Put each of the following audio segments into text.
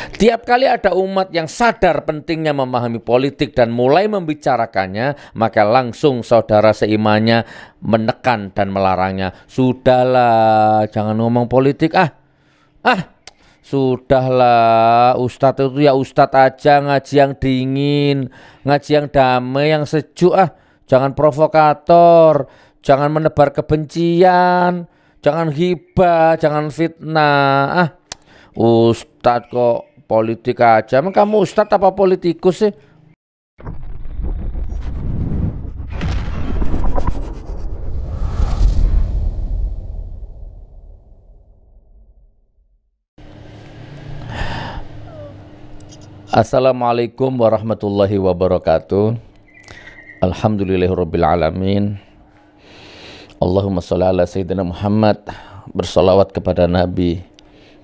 Tiap kali ada umat yang sadar pentingnya memahami politik dan mulai membicarakannya, maka langsung saudara seimannya menekan dan melarangnya. Sudahlah, jangan ngomong politik sudahlah, ustadz itu ya ustadz aja, ngaji yang dingin, ngaji yang damai, yang sejuk Jangan provokator, jangan menebar kebencian, jangan ghibah, jangan fitnah. Ustadz kok politik aja. Emang kamu ustadz apa politikus sih? Assalamualaikum warahmatullahi wabarakatuh. Alhamdulillahirabbil alamin. Allahumma sholli ala sayyidina Muhammad. Bersolawat kepada Nabi,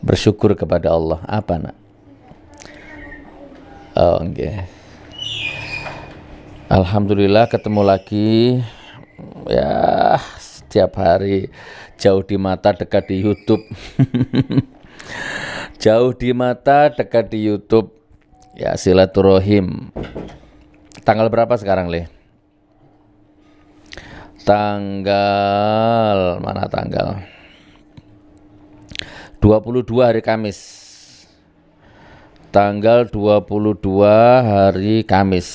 bersyukur kepada Allah. Apa nak? Alhamdulillah ketemu lagi. Ya, setiap hari jauh di mata dekat di YouTube. Jauh di mata dekat di YouTube. Ya, silaturahim. Tanggal berapa sekarang, Le? Tanggal 22 hari Kamis. Tanggal 22 hari Kamis.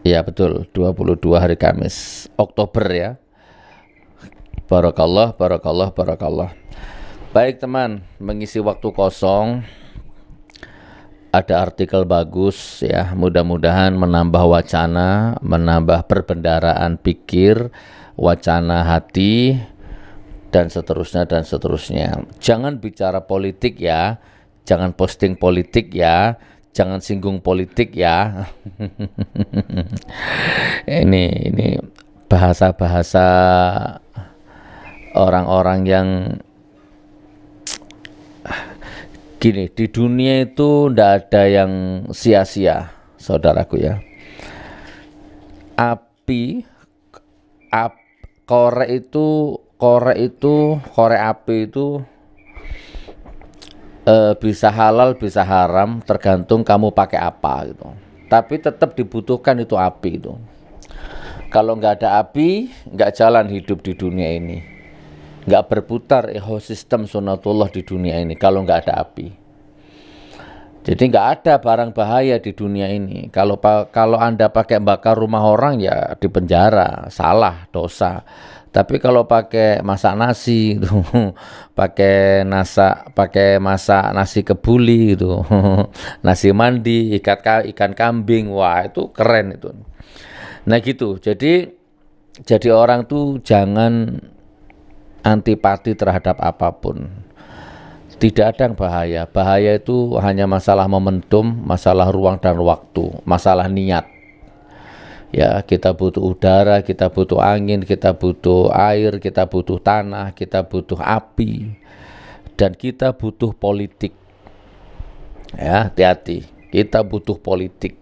Ya betul, 22 hari Kamis Oktober ya. Barakallah, barakallah, barakallah. Baik teman, mengisi waktu kosong, ada artikel bagus ya, mudah-mudahan menambah wacana, menambah perbendaharaan pikir, wacana hati, dan seterusnya dan seterusnya. Jangan bicara politik ya, jangan posting politik ya, jangan singgung politik ya. Ini bahasa-bahasa orang-orang yang gini, di dunia itu ndak ada yang sia-sia, saudaraku ya. Korek api itu bisa halal bisa haram tergantung kamu pakai apa gitu. Tapi tetap dibutuhkan itu api itu. Kalau nggak ada api, nggak jalan hidup di dunia ini. Nggak berputar ekosistem sunatullah di dunia ini kalau nggak ada api. Jadi nggak ada barang bahaya di dunia ini. Kalau Anda pakai bakar rumah orang ya di penjara, salah, dosa. Tapi kalau pakai masak nasi gitu, pakai masak nasi kebuli gitu, nasi mandi, ikan kambing, wah itu keren itu. Nah gitu. Jadi orang tuh jangan antipati terhadap apapun. Tidak ada yang bahaya. Bahaya itu hanya masalah momentum, masalah ruang dan waktu, masalah niat. Ya, kita butuh udara, kita butuh angin, kita butuh air, kita butuh tanah, kita butuh api, dan kita butuh politik. Ya, hati-hati. Kita butuh politik.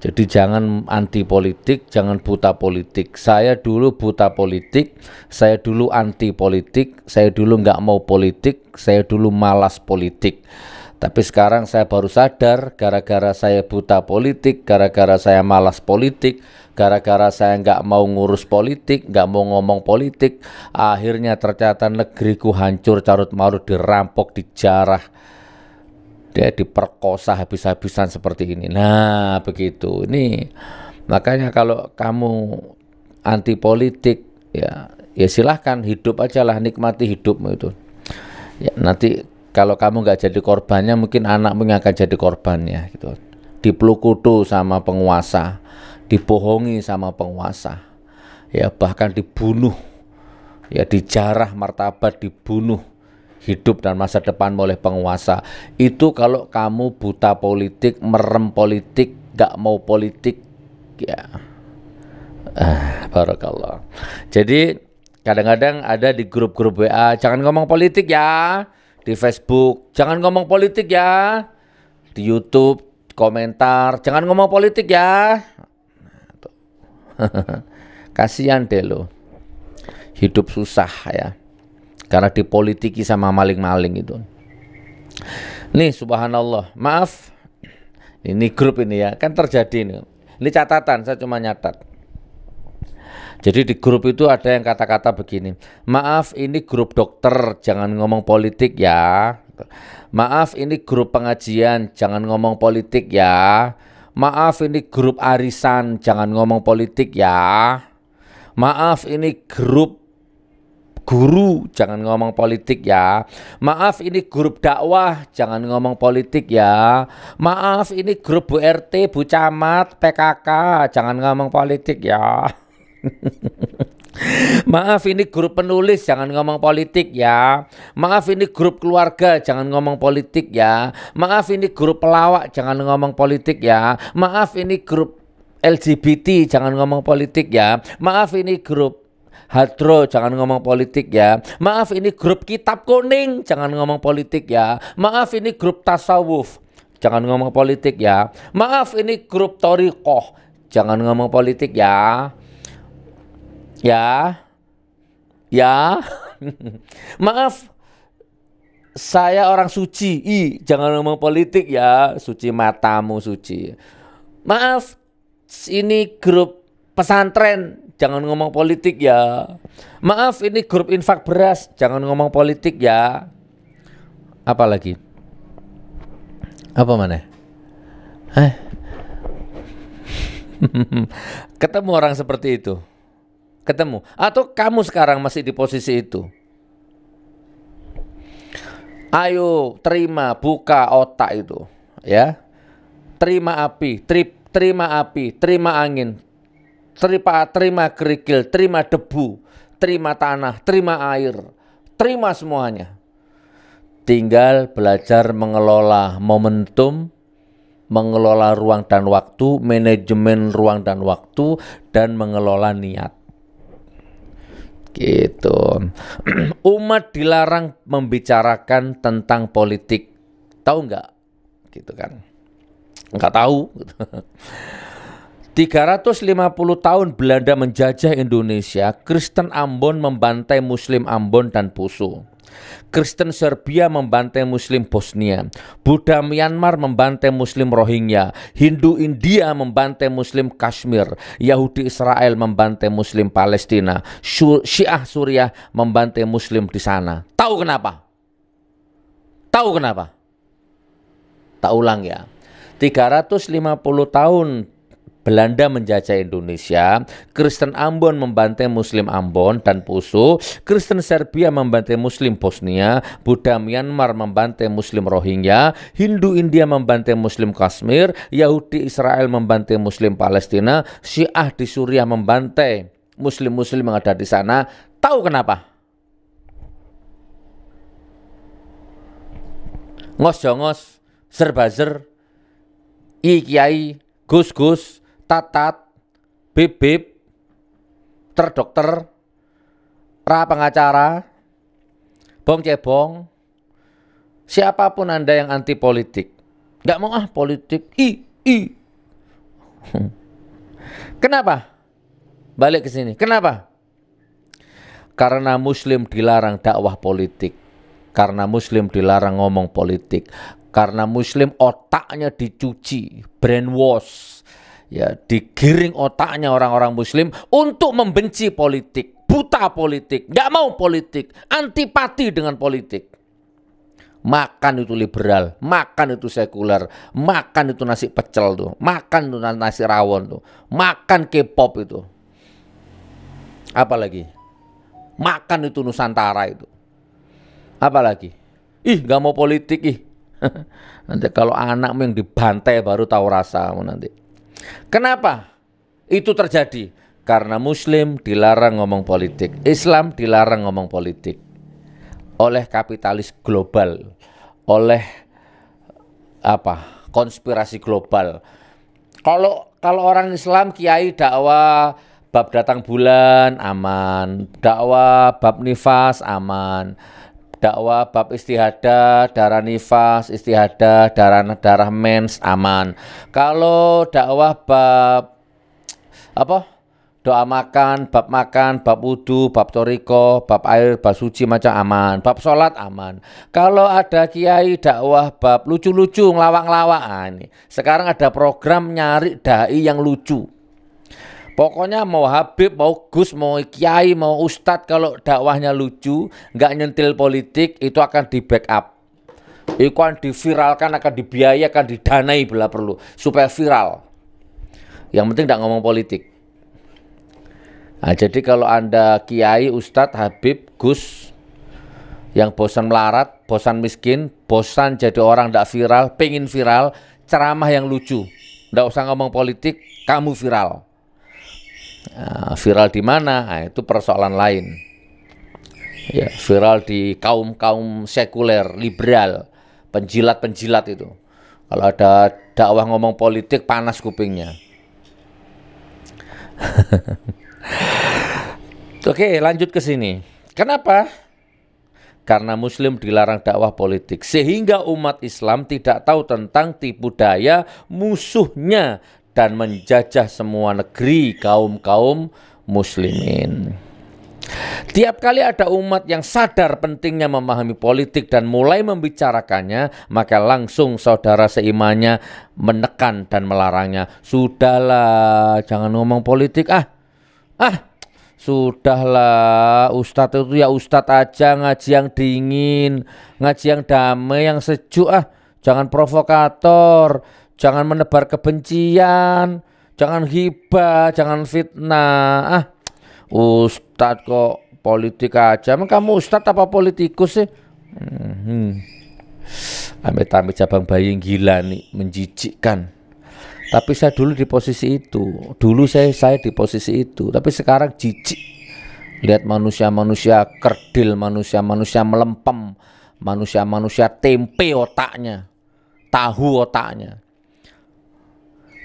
Jadi jangan anti politik, jangan buta politik. Saya dulu buta politik, saya dulu anti politik, saya dulu nggak mau politik, saya dulu malas politik. Tapi sekarang saya baru sadar, gara-gara saya buta politik, gara-gara saya malas politik, gara-gara saya nggak mau ngurus politik, nggak mau ngomong politik, akhirnya ternyata negeriku hancur carut-marut, dirampok, dijarah, dia diperkosa habis-habisan seperti ini. Nah begitu. Ini makanya kalau kamu anti politik ya silahkan hidup aja lah, nikmati hidupmu itu ya. Nanti kalau kamu nggak jadi korbannya, mungkin anakmu yang akan jadi korbannya gitu. Dipeluk-kutu sama penguasa, dibohongi sama penguasa ya, bahkan dibunuh ya, dijarah martabat, dibunuh hidup dan masa depan oleh penguasa. Itu kalau kamu buta politik, merem politik, gak mau politik ya. Barakallah. Jadi kadang-kadang ada di grup-grup WA, jangan ngomong politik ya. Di Facebook, jangan ngomong politik ya. Di YouTube, komentar, jangan ngomong politik ya. Kasihan deh lo, hidup susah ya. karena dipolitiki sama maling-maling itu. Nih subhanallah, maaf, ini grup ini ya, kan terjadi ini. Ini catatan, saya cuma nyatat. Jadi di grup itu ada yang kata-kata begini, maaf ini grup dokter, jangan ngomong politik ya. Maaf ini grup pengajian, jangan ngomong politik ya. Maaf ini grup arisan, jangan ngomong politik ya. Maaf ini grup guru, jangan ngomong politik ya. Maaf ini grup dakwah, jangan ngomong politik ya. Maaf ini grup Bu RT, Bu Camat, PKK, jangan ngomong politik ya. Maaf ini grup penulis, jangan ngomong politik ya. Maaf ini grup keluarga, jangan ngomong politik ya. Maaf ini grup pelawak, jangan ngomong politik ya. Maaf ini grup LGBT, jangan ngomong politik ya. Maaf ini grup hadro, jangan ngomong politik ya. Maaf ini grup kitab kuning, jangan ngomong politik ya. Maaf ini grup tasawuf, jangan ngomong politik ya. Maaf ini grup thoriqoh, jangan ngomong politik ya. Ya, maaf, saya orang suci, jangan ngomong politik ya, suci matamu suci. Maaf, ini grup pesantren, jangan ngomong politik ya. Maaf, ini grup infak beras, jangan ngomong politik ya. Apa lagi? Apa mana? Ketemu orang seperti itu? Ketemu atau kamu sekarang masih di posisi itu? Ayo terima, buka otak itu ya. Terima api, terima angin, terima kerikil, terima debu, terima tanah, terima air, terima semuanya. Tinggal belajar mengelola momentum, mengelola ruang dan waktu, manajemen ruang dan waktu, dan mengelola niat. Gitu. Umat dilarang membicarakan tentang politik. Tahu nggak? Gitu kan. Nggak tahu. 350 tahun Belanda menjajah Indonesia, Kristen Ambon membantai Muslim Ambon dan Poso. Kristen Serbia membantai Muslim Bosnia, Buddha Myanmar membantai Muslim Rohingya, Hindu India membantai Muslim Kashmir, Yahudi Israel membantai Muslim Palestina, Syiah Suriah membantai Muslim di sana. Tahu kenapa? Tahu kenapa? Tak ulang ya. 350 tahun Belanda menjajah Indonesia, Kristen Ambon membantai Muslim Ambon dan Poso, Kristen Serbia membantai Muslim Bosnia, Buddha Myanmar membantai Muslim Rohingya, Hindu India membantai Muslim Kashmir, Yahudi Israel membantai Muslim Palestina, Syiah di Suriah membantai Muslim-Muslim yang ada di sana. Tahu kenapa? Ngos-jongos, serbazer, kiai, gus-gus, tatat, bib-bib, terdokter, pra pengacara, bong cebong, siapapun Anda yang anti politik, nggak mau politik, Kenapa? Balik ke sini. Kenapa? Karena Muslim dilarang dakwah politik, karena Muslim dilarang ngomong politik, karena Muslim otaknya dicuci, brainwash. Ya, digiring otaknya orang-orang Muslim untuk membenci politik, buta politik, nggak mau politik, antipati dengan politik. Makan itu liberal, makan itu sekuler, makan itu nasi pecel tuh, makan itu nasi rawon tuh, makan K-pop itu. Apalagi? Makan itu Nusantara itu. Apalagi? Nggak mau politik Nanti kalau anakmu yang dibantai baru tahu rasamu nanti. Kenapa itu terjadi? Karena Muslim dilarang ngomong politik, Islam dilarang ngomong politik oleh kapitalis global, oleh konspirasi global. Kalau orang Islam kiai dakwah bab datang bulan aman, dakwah bab nifas aman, dakwah bab istihadah, darah nifas, istihadah, darah mens aman. Kalau dakwah bab Doa makan, bab wudu, bab toriko, bab air, bab suci macam aman, bab sholat aman. Kalau ada kiai dakwah bab lucu-lucu, ngelawak-ngelawak, ini. Sekarang ada program nyari dai yang lucu. Pokoknya mau Habib, mau Gus, mau kiai, mau ustadz, kalau dakwahnya lucu, nggak nyentil politik, itu akan di backup. Itu akan diviralkan, akan dibiayai, akan didanai bila perlu, supaya viral. Yang penting nggak ngomong politik. Nah, jadi kalau Anda kiai, ustadz, Habib, Gus yang bosan melarat, bosan miskin, bosan jadi orang tidak viral, pengen viral, ceramah yang lucu, tidak usah ngomong politik, kamu viral. Nah, viral di mana? Nah, itu persoalan lain. Ya, viral di kaum sekuler, liberal, penjilat-penjilat itu. Kalau ada dakwah ngomong politik, panas kupingnya. Oke, lanjut ke sini. Kenapa? Karena Muslim dilarang dakwah politik, sehingga umat Islam tidak tahu tentang tipu daya musuhnya dan menjajah semua negeri kaum-kaum muslimin. Tiap kali ada umat yang sadar pentingnya memahami politik dan mulai membicarakannya, maka langsung saudara seimannya menekan dan melarangnya. Sudahlah, jangan ngomong politik Sudahlah, ustadz itu ya ustadz aja, ngaji yang dingin, ngaji yang damai, yang sejuk Jangan provokator, jangan menebar kebencian, jangan ghibah, jangan fitnah. Ustadz kok politik aja, emang kamu ustadz apa politikus sih? Amit-amit cabang bayi gila nih, menjijikkan. Tapi saya dulu di posisi itu. Dulu saya di posisi itu. Tapi sekarang jijik. Lihat manusia-manusia kerdil, manusia-manusia melempem, manusia-manusia tempe otaknya, tahu otaknya.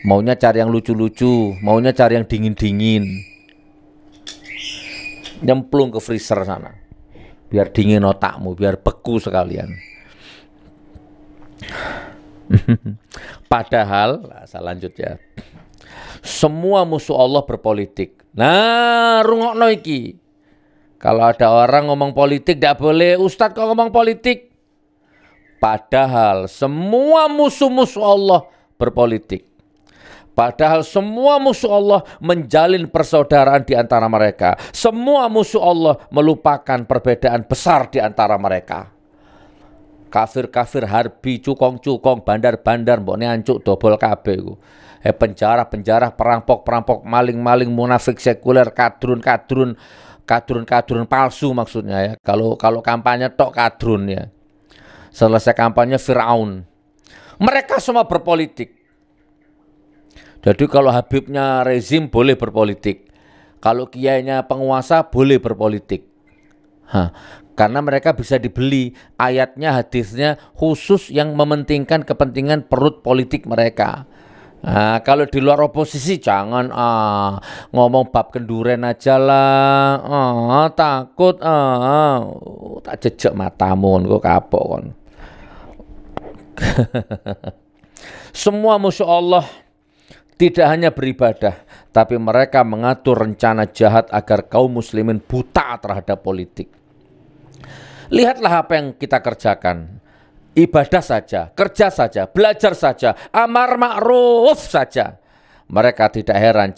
Maunya cari yang lucu-lucu, maunya cari yang dingin-dingin. Nyemplung ke freezer sana. Biar dingin otakmu, biar beku sekalian. Padahal, saya lanjut ya. Semua musuh Allah berpolitik. Nah, rungokno iki. Kalau ada orang ngomong politik, tidak boleh. Ustadz kok ngomong politik? Padahal semua musuh-musuh Allah berpolitik. Padahal semua musuh Allah menjalin persaudaraan di antara mereka. Semua musuh Allah melupakan perbedaan besar di antara mereka. Kafir-kafir, harbi, cukong-cukong, bandar-bandar, mbokne ancuk dobol kabeh iku. Penjara-penjara, perampok-perampok, maling-maling, munafik sekuler, kadrun palsu maksudnya ya. Kalau kampanye tok kadrun ya. Selesai kampanye Firaun. Mereka semua berpolitik. Jadi kalau Habibnya rezim boleh berpolitik. Kalau kiainya penguasa boleh berpolitik. Karena mereka bisa dibeli, ayatnya, hadisnya khusus yang mementingkan kepentingan perut politik mereka. Nah, kalau di luar oposisi jangan ngomong bab kenduren aja lah, takut tak jejak matamu kok kapok kon. Semua musuh Allah tidak hanya beribadah, tapi mereka mengatur rencana jahat agar kaum muslimin buta terhadap politik. Lihatlah apa yang kita kerjakan. Ibadah saja, kerja saja, belajar saja, amar ma'ruf saja. Maka tidak heran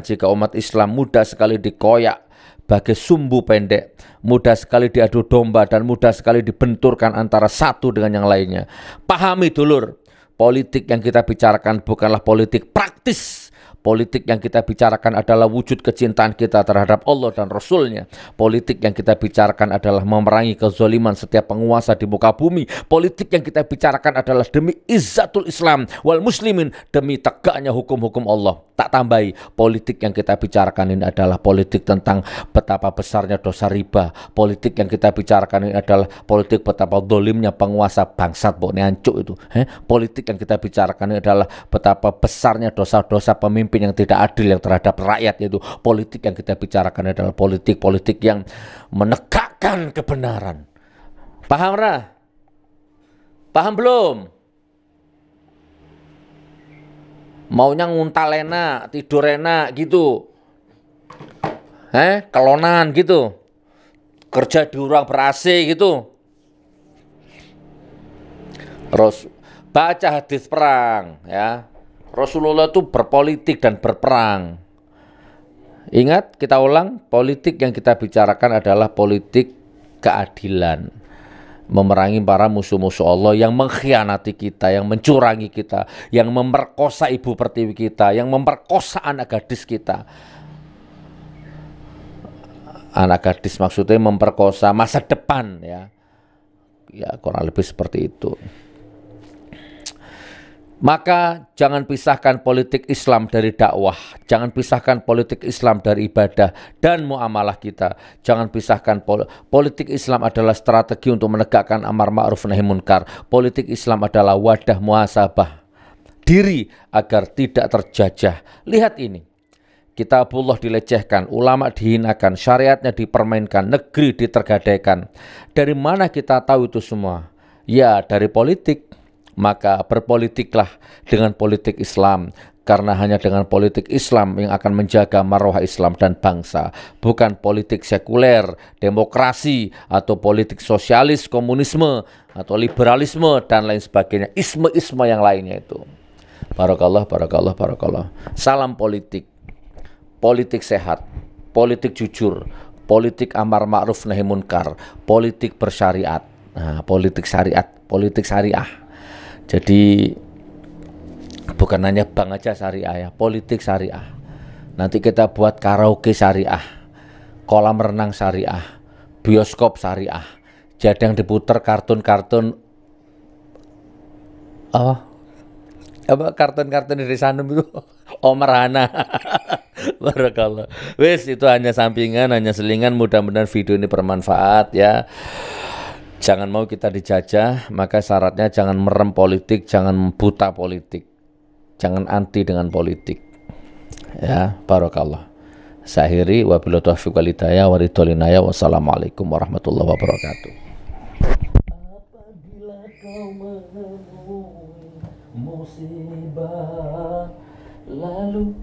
jika umat Islam mudah sekali dikoyak bagai sumbu pendek, mudah sekali diadu domba dan mudah sekali dibenturkan antara satu dengan yang lainnya. Pahami dulur, politik yang kita bicarakan bukanlah politik praktis. Politik yang kita bicarakan adalah wujud kecintaan kita terhadap Allah dan Rasul-Nya. Politik yang kita bicarakan adalah memerangi kezaliman setiap penguasa di muka bumi. Politik yang kita bicarakan adalah demi izzatul Islam wal muslimin, demi tegaknya hukum-hukum Allah. Tak tambahi, politik yang kita bicarakan ini adalah politik tentang betapa besarnya dosa riba. Politik yang kita bicarakan ini adalah politik betapa dolimnya penguasa bangsat bokne ancuk itu. Politik yang kita bicarakan ini adalah betapa besarnya dosa-dosa pemimpin yang tidak adil yang terhadap rakyat, yaitu politik yang kita bicarakan adalah politik yang menegakkan kebenaran. Paham ra? Paham belum? Maunya nguntal enak, tidur enak gitu. Kelonan gitu. Kerja di ruang ber-AC gitu. Baca hadis perang ya. Rasulullah itu berpolitik dan berperang. Ingat, kita ulang, politik yang kita bicarakan adalah politik keadilan. Memerangi para musuh-musuh Allah yang mengkhianati kita, yang mencurangi kita, yang memperkosa ibu pertiwi kita, yang memperkosa anak gadis kita. Anak gadis maksudnya memperkosa masa depan ya. Ya kurang lebih seperti itu. Maka jangan pisahkan politik Islam dari dakwah, jangan pisahkan politik Islam dari ibadah dan muamalah kita. Jangan pisahkan politik Islam adalah strategi untuk menegakkan amar ma'ruf nahi munkar. Politik Islam adalah wadah muhasabah diri agar tidak terjajah. Lihat ini, kitabullah dilecehkan, ulama dihinakan, syariatnya dipermainkan, negeri ditergadaikan. Dari mana kita tahu itu semua? Ya, dari politik. Maka berpolitiklah dengan politik Islam, karena hanya dengan politik Islam yang akan menjaga marwah Islam dan bangsa, bukan politik sekuler, demokrasi, atau politik sosialis, komunisme, atau liberalisme, dan lain sebagainya, isme-isme yang lainnya itu. Barakallah, barakallah, barakallah. Salam politik, politik sehat, politik jujur, politik amar ma'ruf nahi munkar, politik bersyariat. Nah, politik syariat, politik syariah. Jadi bukan hanya bank aja syariah ya, politik syariah. Nanti kita buat karaoke syariah, kolam renang syariah, bioskop syariah. Jadi yang diputer kartun-kartun kartun-kartun dari Sanum itu Omar Hana. Barakallah. Wes, itu hanya sampingan, hanya selingan. Mudah-mudahan video ini bermanfaat ya. Jangan mau kita dijajah, maka syaratnya jangan merem politik, jangan buta politik, jangan anti dengan politik. Ya, barakallah. Sahiri wabillahi taufiq wal hidayah wa ridhol inayah. Wassalamualaikum warahmatullahi wabarakatuh. Apabila kau menemui musibah lalu